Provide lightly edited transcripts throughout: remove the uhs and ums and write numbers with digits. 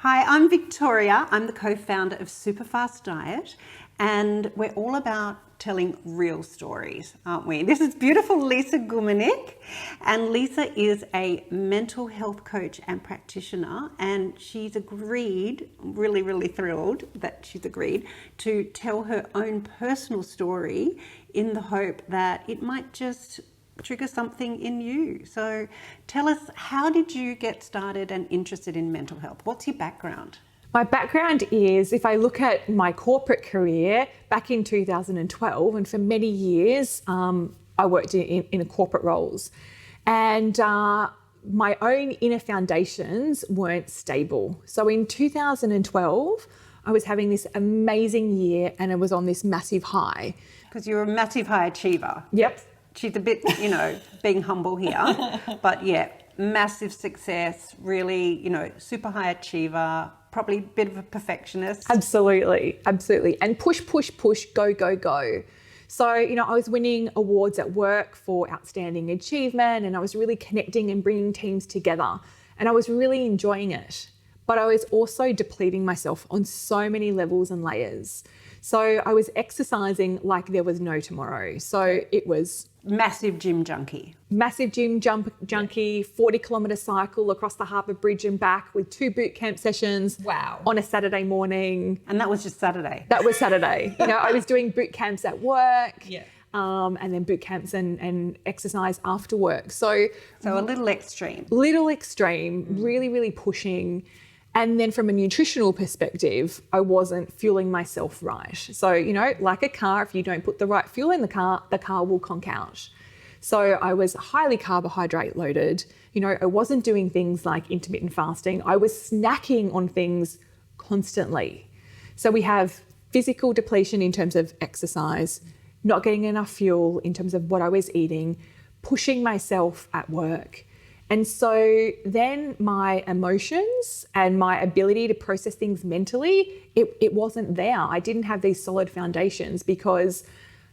Hi, I'm Victoria. I'm the co-founder of SuperFastDiet, and we're all about telling real stories, aren't we? This is beautiful Lisa Gumieniuk, and Lisa is a mental health coach and practitioner, and she's agreed, really thrilled that she's agreed, to tell her own personal story in the hope that it might just trigger something in you. So tell us, how did you get started and interested in mental health? What's your background? My background is, if I look at my corporate career back in 2012, and for many years, I worked in corporate roles, and my own inner foundations weren't stable. So in 2012, I was having this amazing year and I was on this massive high. Because you're a massive high achiever. Yep. She's a bit, being humble here, but yeah, massive success, really, super high achiever, probably a bit of a perfectionist. Absolutely. And push, go. So, I was winning awards at work for outstanding achievement, and I was really connecting and bringing teams together, and I was really enjoying it. But I was also depleting myself on so many levels and layers. So I was exercising like there was no tomorrow. So it was massive gym junkie, 40-kilometre cycle across the Harbour Bridge and back with 2 boot camp sessions. Wow. On a Saturday morning. And that was just Saturday? That was Saturday. I was doing boot camps at work. Yeah. And then boot camps and exercise after work. So a little extreme. Really pushing. And then from a nutritional perspective, I wasn't fueling myself right. So, like a car, if you don't put the right fuel in the car will conk out. So I was highly carbohydrate loaded. I wasn't doing things like intermittent fasting. I was snacking on things constantly. So we have physical depletion in terms of exercise, not getting enough fuel in terms of what I was eating, pushing myself at work. And so then my emotions and my ability to process things mentally, it wasn't there. I didn't have these solid foundations because,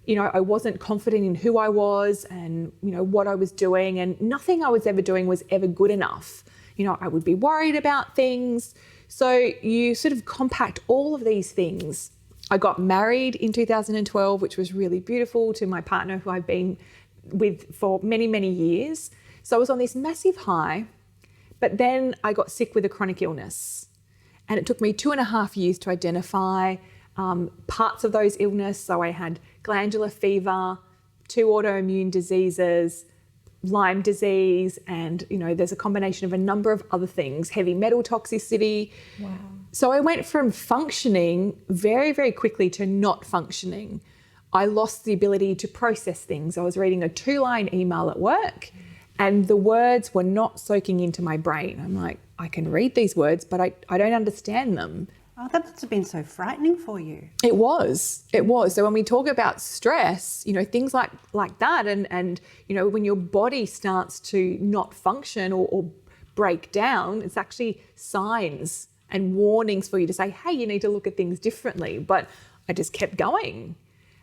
I wasn't confident in who I was and, what I was doing, and nothing I was ever doing was ever good enough. I would be worried about things. So you sort of compact all of these things. I got married in 2012, which was really beautiful, to my partner who I've been with for many years. So I was on this massive high, but then I got sick with a chronic illness. And it took me 2.5 years to identify parts of those illnesses. So I had glandular fever, 2 autoimmune diseases, Lyme disease, and, there's a combination of a number of other things, heavy metal toxicity. Wow. So I went from functioning very quickly to not functioning. I lost the ability to process things. I was reading a 2-line email at work, and the words were not soaking into my brain. I'm like, I can read these words, but I don't understand them. Oh, that must have been so frightening for you. It was. So when we talk about stress, things like that, and when your body starts to not function or break down, it's actually signs and warnings for you to say, hey, you need to look at things differently. But I just kept going.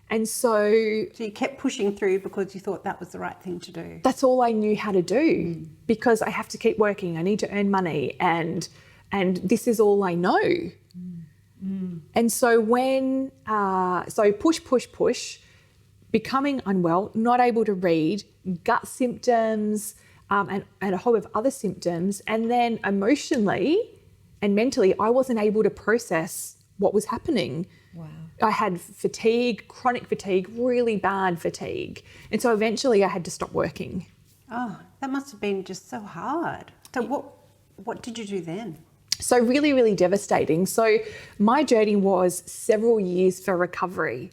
And so you kept pushing through because you thought that was the right thing to do. That's all I knew how to do, because I have to keep working. I need to earn money, and this is all I know. And so when push, becoming unwell, not able to read, gut symptoms, and a whole of other symptoms, and then emotionally and mentally, I wasn't able to process what was happening. Wow. I had fatigue, chronic fatigue, really bad fatigue. And so eventually I had to stop working. Oh, that must have been just so hard. So what did you do then? So really devastating. So my journey was several years for recovery,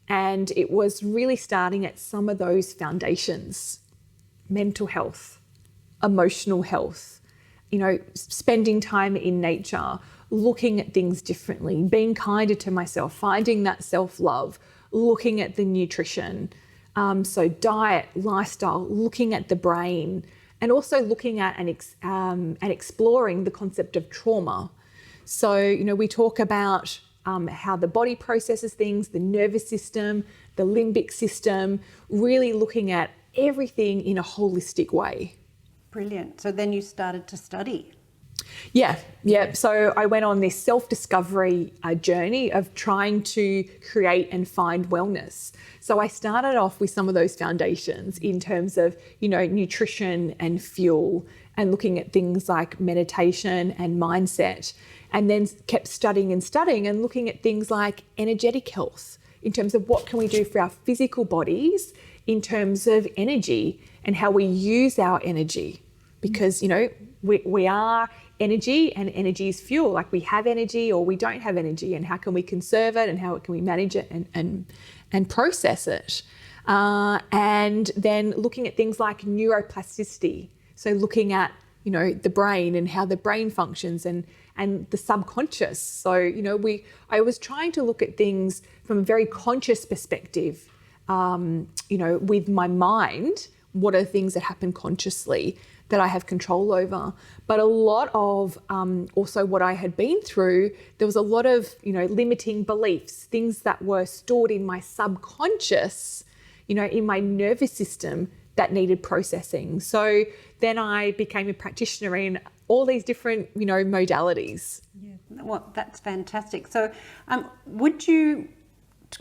and it was really starting at some of those foundations: mental health, emotional health, spending time in nature, looking at things differently, being kinder to myself, finding that self-love, looking at the nutrition, so diet, lifestyle, looking at the brain, and also looking at and exploring the concept of trauma. So, we talk about how the body processes things, the nervous system, the limbic system, really looking at everything in a holistic way. Brilliant. So then you started to study. Yeah. So I went on this self-discovery journey of trying to create and find wellness. So I started off with some of those foundations in terms of, nutrition and fuel, and looking at things like meditation and mindset, and then kept studying and looking at things like energetic health in terms of what can we do for our physical bodies in terms of energy and how we use our energy. Because, we are energy, and energy is fuel. Like, we have energy or we don't have energy, and how can we conserve it and how can we manage it and process it. And then looking at things like neuroplasticity. So looking at, the brain and how the brain functions and the subconscious. So, I was trying to look at things from a very conscious perspective, with my mind. What are the things that happen consciously that I have control over? But a lot of also what I had been through, there was a lot of, limiting beliefs, things that were stored in my subconscious, in my nervous system that needed processing. So then I became a practitioner in all these different, modalities. Yeah, well, that's fantastic. So would you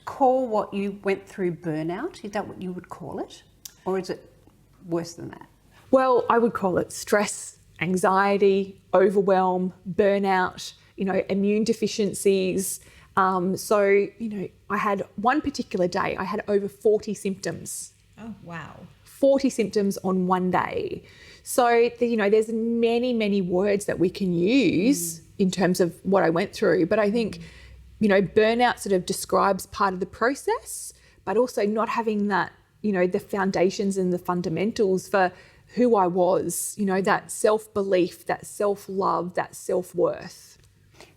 call what you went through burnout? Is that what you would call it? Or is it worse than that? Well, I would call it stress, anxiety, overwhelm, burnout, immune deficiencies. So, I had one particular day, I had over 40 symptoms. Oh, wow. 40 symptoms on one day. So, there's many, many words that we can use in terms of what I went through. But I think, burnout sort of describes part of the process, but also not having that, the foundations and the fundamentals for who I was, that self-belief, that self-love, that self-worth.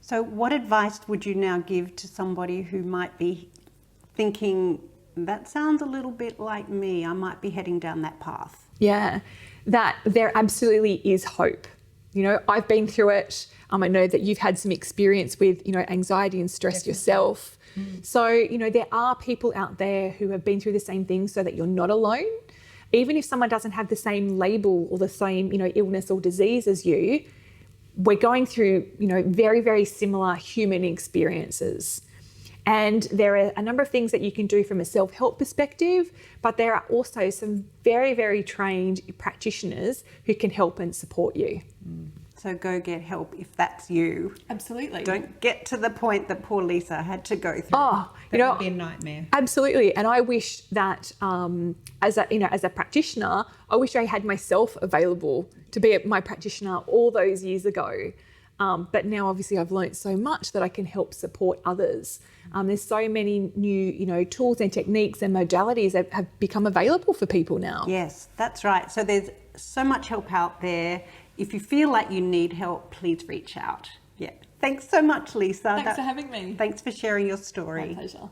So what advice would you now give to somebody who might be thinking, that sounds a little bit like me, I might be heading down that path? Yeah, that there absolutely is hope. I've been through it. I know that you've had some experience with, anxiety and stress Definitely. yourself. So, there are people out there who have been through the same thing, so that you're not alone. Even if someone doesn't have the same label or the same, illness or disease as you, we're going through, very, very similar human experiences. And there are a number of things that you can do from a self-help perspective, but there are also some very, very trained practitioners who can help and support you. So go get help if that's you. Absolutely. Don't get to the point that poor Lisa had to go through. Oh, That would be a nightmare. Absolutely. And I wish that as a practitioner, I wish I had myself available to be my practitioner all those years ago. But now obviously I've learnt so much that I can help support others. There's so many new, tools and techniques and modalities that have become available for people now. Yes, that's right. So there's so much help out there. If you feel like you need help, please reach out. Yeah. Thanks so much, Lisa. Thanks for having me. Thanks for sharing your story. My pleasure.